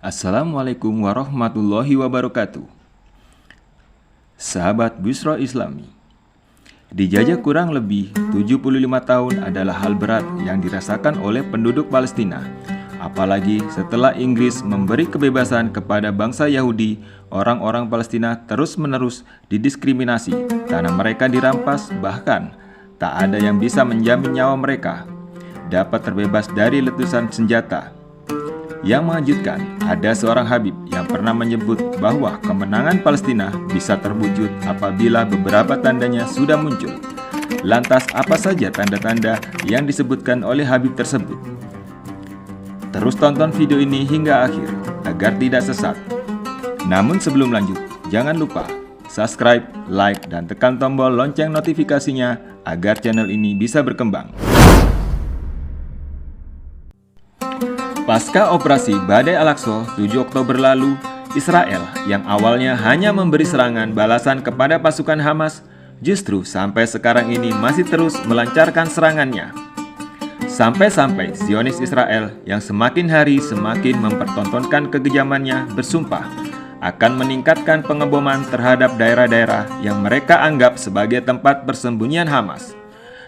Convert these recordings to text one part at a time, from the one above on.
Assalamualaikum warahmatullahi wabarakatuh. Sahabat Busro Islami, dijajah kurang lebih 75 tahun adalah hal berat yang dirasakan oleh penduduk Palestina. Apalagi setelah Inggris memberi kebebasan kepada bangsa Yahudi, orang-orang Palestina terus-menerus didiskriminasi, tanah mereka dirampas, bahkan tak ada yang bisa menjamin nyawa mereka dapat terbebas dari letusan senjata. Yang mengejutkan, ada seorang Habib yang pernah menyebut bahwa kemenangan Palestina bisa terwujud apabila beberapa tandanya sudah muncul. Lantas apa saja tanda-tanda yang disebutkan oleh Habib tersebut? Terus tonton video ini hingga akhir agar tidak sesat. Namun sebelum lanjut, jangan lupa subscribe, like, dan tekan tombol lonceng notifikasinya agar channel ini bisa berkembang. Pasca operasi Badai Al-Aqsa 7 Oktober lalu, Israel yang awalnya hanya memberi serangan balasan kepada pasukan Hamas, justru sampai sekarang ini masih terus melancarkan serangannya. Sampai-sampai Zionis Israel yang semakin hari semakin mempertontonkan kekejamannya bersumpah akan meningkatkan pengeboman terhadap daerah-daerah yang mereka anggap sebagai tempat persembunyian Hamas.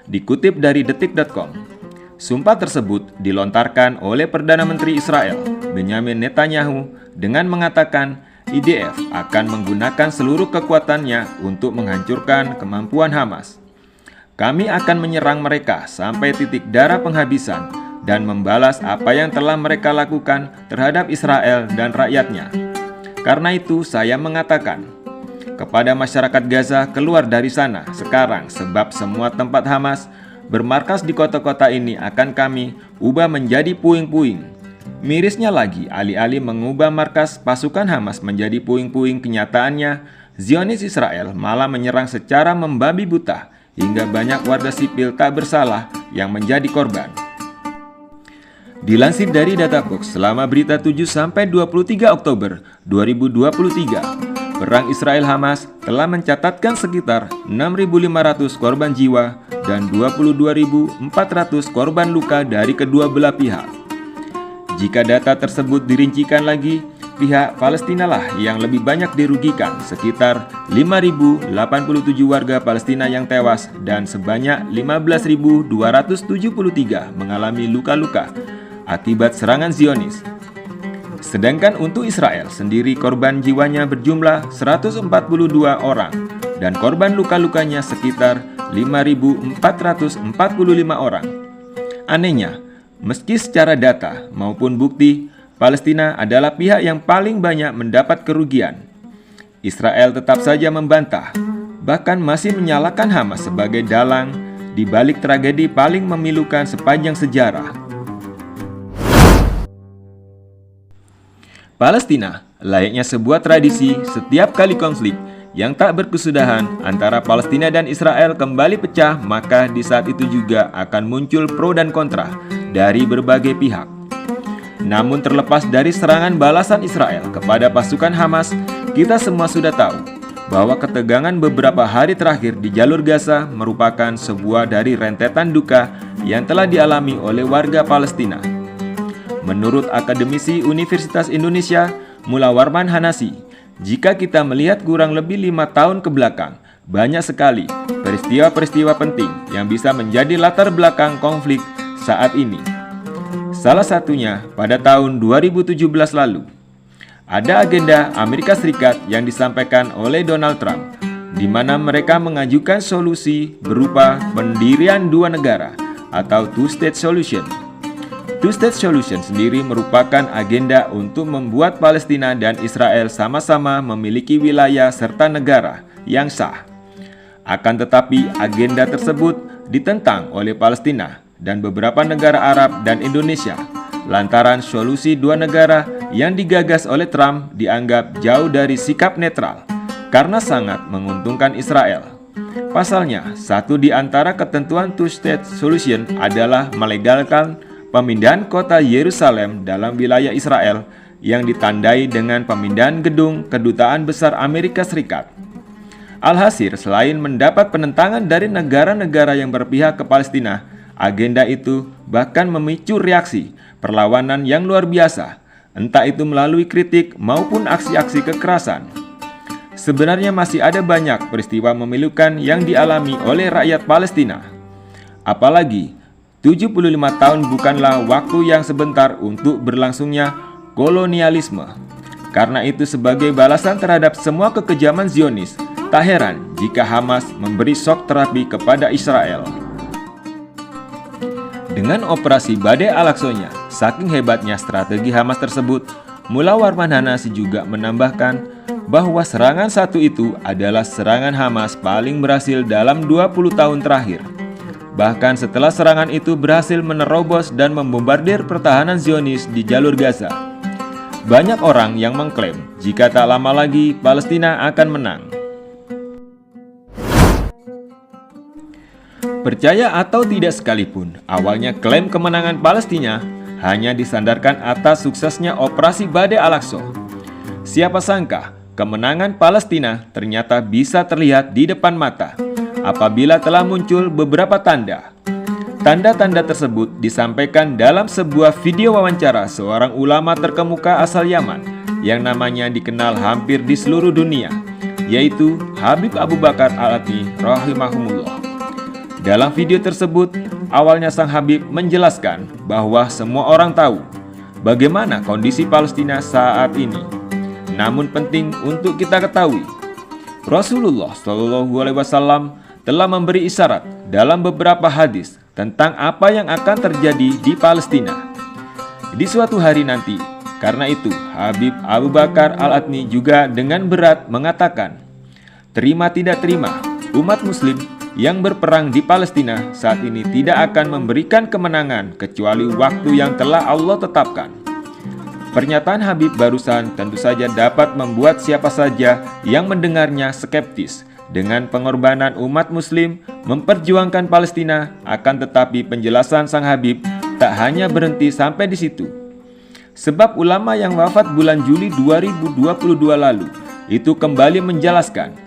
Dikutip dari detik.com, sumpah tersebut dilontarkan oleh Perdana Menteri Israel, Benyamin Netanyahu, dengan mengatakan IDF akan menggunakan seluruh kekuatannya untuk menghancurkan kemampuan Hamas. Kami akan menyerang mereka sampai titik darah penghabisan dan membalas apa yang telah mereka lakukan terhadap Israel dan rakyatnya. Karena itu saya mengatakan kepada masyarakat Gaza, keluar dari sana sekarang, sebab semua tempat Hamas bermarkas di kota-kota ini akan kami ubah menjadi puing-puing. Mirisnya lagi, alih-alih mengubah markas pasukan Hamas menjadi puing-puing, kenyataannya Zionis Israel malah menyerang secara membabi buta hingga banyak warga sipil tak bersalah yang menjadi korban. Dilansir dari Databox, selama berita 7-23 Oktober 2023, perang Israel-Hamas telah mencatatkan sekitar 6.500 korban jiwa dan 22.400 korban luka dari kedua belah pihak. Jika data tersebut dirincikan lagi, pihak Palestina lah yang lebih banyak dirugikan, sekitar 5.087 warga Palestina yang tewas dan sebanyak 15.273 mengalami luka-luka akibat serangan Zionis. Sedangkan untuk Israel sendiri, korban jiwanya berjumlah 142 orang dan korban luka-lukanya sekitar 5.445 orang. Anehnya, meski secara data maupun bukti, Palestina adalah pihak yang paling banyak mendapat kerugian, Israel tetap saja membantah, bahkan masih menyalahkan Hamas sebagai dalang di balik tragedi paling memilukan sepanjang sejarah. Palestina layaknya sebuah tradisi, setiap kali konflik yang tak berkesudahan antara Palestina dan Israel kembali pecah, maka di saat itu juga akan muncul pro dan kontra dari berbagai pihak. Namun terlepas dari serangan balasan Israel kepada pasukan Hamas, kita semua sudah tahu bahwa ketegangan beberapa hari terakhir di jalur Gaza merupakan sebuah dari rentetan duka yang telah dialami oleh warga Palestina. Menurut akademisi Universitas Indonesia, Mula Warman Hanasi, jika kita melihat kurang lebih 5 tahun ke belakang, banyak sekali peristiwa-peristiwa penting yang bisa menjadi latar belakang konflik saat ini. Salah satunya pada tahun 2017 lalu, ada agenda Amerika Serikat yang disampaikan oleh Donald Trump, di mana mereka mengajukan solusi berupa pendirian dua negara atau two-state solution. Two-state solution sendiri merupakan agenda untuk membuat Palestina dan Israel sama-sama memiliki wilayah serta negara yang sah. Akan tetapi agenda tersebut ditentang oleh Palestina dan beberapa negara Arab dan Indonesia, lantaran solusi dua negara yang digagas oleh Trump dianggap jauh dari sikap netral karena sangat menguntungkan Israel. Pasalnya, satu di antara ketentuan two-state solution adalah melegalkan pemindahan kota Yerusalem dalam wilayah Israel yang ditandai dengan pemindahan gedung Kedutaan Besar Amerika Serikat. Alhasil, selain mendapat penentangan dari negara-negara yang berpihak ke Palestina, agenda itu bahkan memicu reaksi perlawanan yang luar biasa entah itu melalui kritik maupun aksi-aksi kekerasan. Sebenarnya masih ada banyak peristiwa memilukan yang dialami oleh rakyat Palestina. Apalagi 75 tahun bukanlah waktu yang sebentar untuk berlangsungnya kolonialisme. Karena itu sebagai balasan terhadap semua kekejaman Zionis, tak heran jika Hamas memberi shock terapi kepada Israel. Dengan operasi Badai Al-Aqsa-nya, saking hebatnya strategi Hamas tersebut, Mullah Warman Hanasi juga menambahkan bahwa serangan satu itu adalah serangan Hamas paling berhasil dalam 20 tahun terakhir. Bahkan setelah serangan itu berhasil menerobos dan membombardir pertahanan Zionis di jalur Gaza. Banyak orang yang mengklaim jika tak lama lagi Palestina akan menang. Percaya atau tidak sekalipun, awalnya klaim kemenangan Palestina hanya disandarkan atas suksesnya operasi Badai Al-Aqsa. Siapa sangka kemenangan Palestina ternyata bisa terlihat di depan mata apabila telah muncul beberapa tanda. Tanda-tanda tersebut disampaikan dalam sebuah video wawancara seorang ulama terkemuka asal Yaman yang namanya dikenal hampir di seluruh dunia, yaitu Habib Abu Bakar Al-Adni rahimahumullah. Dalam video tersebut, awalnya sang Habib menjelaskan bahwa semua orang tahu bagaimana kondisi Palestina saat ini. Namun penting untuk kita ketahui, Rasulullah SAW telah memberi isyarat dalam beberapa hadis tentang apa yang akan terjadi di Palestina di suatu hari nanti. Karena itu, Habib Abu Bakar Al-Adni juga dengan berat mengatakan, terima tidak terima, umat muslim yang berperang di Palestina saat ini tidak akan memberikan kemenangan kecuali waktu yang telah Allah tetapkan. Pernyataan Habib barusan tentu saja dapat membuat siapa saja yang mendengarnya skeptis dengan pengorbanan umat muslim memperjuangkan Palestina. Akan tetapi penjelasan sang Habib tak hanya berhenti sampai di situ. Sebab ulama yang wafat bulan Juli 2022 lalu itu kembali menjelaskan,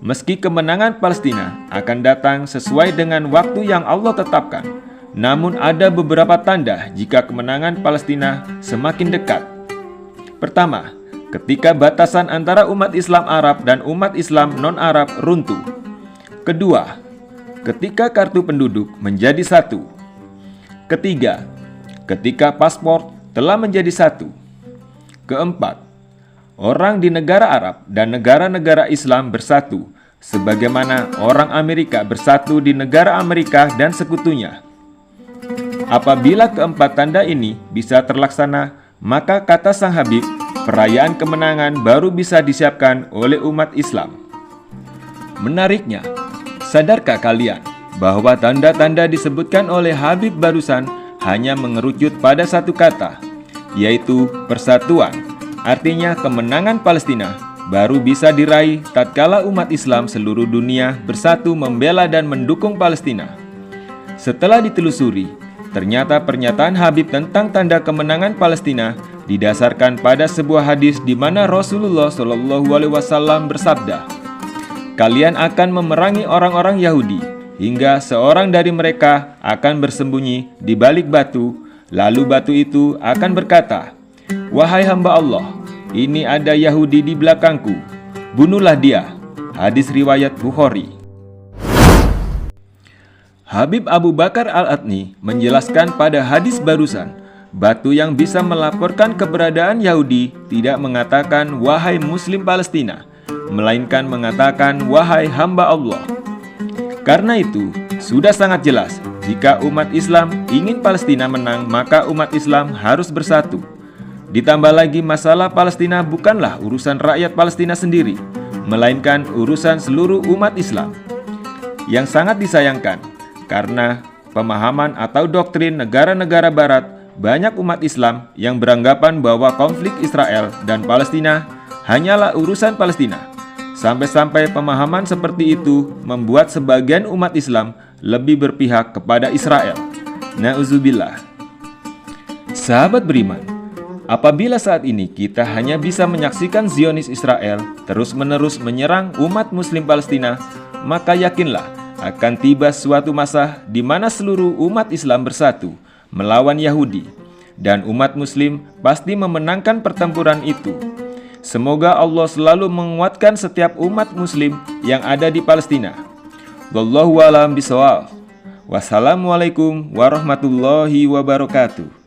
meski kemenangan Palestina akan datang sesuai dengan waktu yang Allah tetapkan, namun ada beberapa tanda jika kemenangan Palestina semakin dekat. Pertama, ketika batasan antara umat Islam Arab dan umat Islam non-Arab runtuh. Kedua, ketika kartu penduduk menjadi satu. Ketiga, ketika paspor telah menjadi satu. Keempat, orang di negara Arab dan negara-negara Islam bersatu, sebagaimana orang Amerika bersatu di negara Amerika dan sekutunya. Apabila keempat tanda ini bisa terlaksana, maka kata sang Habib, perayaan kemenangan baru bisa disiapkan oleh umat Islam. Menariknya, sadarkah kalian bahwa tanda-tanda disebutkan oleh Habib barusan hanya mengerucut pada satu kata, yaitu persatuan. Artinya kemenangan Palestina baru bisa diraih tatkala umat Islam seluruh dunia bersatu membela dan mendukung Palestina. Setelah ditelusuri, ternyata pernyataan Habib tentang tanda kemenangan Palestina didasarkan pada sebuah hadis di mana Rasulullah SAW bersabda, "Kalian akan memerangi orang-orang Yahudi hingga seorang dari mereka akan bersembunyi di balik batu, lalu batu itu akan berkata, 'Wahai hamba Allah, ini ada Yahudi di belakangku, bunuhlah dia.'" Hadis riwayat Bukhari. Habib Abu Bakar Al-Adni menjelaskan pada hadis barusan, batu yang bisa melaporkan keberadaan Yahudi tidak mengatakan wahai Muslim Palestina, melainkan mengatakan wahai hamba Allah. Karena itu, sudah sangat jelas, jika umat Islam ingin Palestina menang, maka umat Islam harus bersatu. Ditambah lagi masalah Palestina bukanlah urusan rakyat Palestina sendiri, melainkan urusan seluruh umat Islam. Yang sangat disayangkan, karena pemahaman atau doktrin negara-negara barat, banyak umat Islam yang beranggapan bahwa konflik Israel dan Palestina hanyalah urusan Palestina. Sampai-sampai pemahaman seperti itu membuat sebagian umat Islam lebih berpihak kepada Israel. Na'udzubillah. Sahabat beriman, apabila saat ini kita hanya bisa menyaksikan Zionis Israel terus-menerus menyerang umat Muslim Palestina, maka yakinlah akan tiba suatu masa di mana seluruh umat Islam bersatu melawan Yahudi. dan umat muslim pasti memenangkan pertempuran itu. Semoga Allah selalu menguatkan setiap umat muslim yang ada di Palestina. Wallahu a'lam bishawab. Wassalamualaikum warahmatullahi wabarakatuh.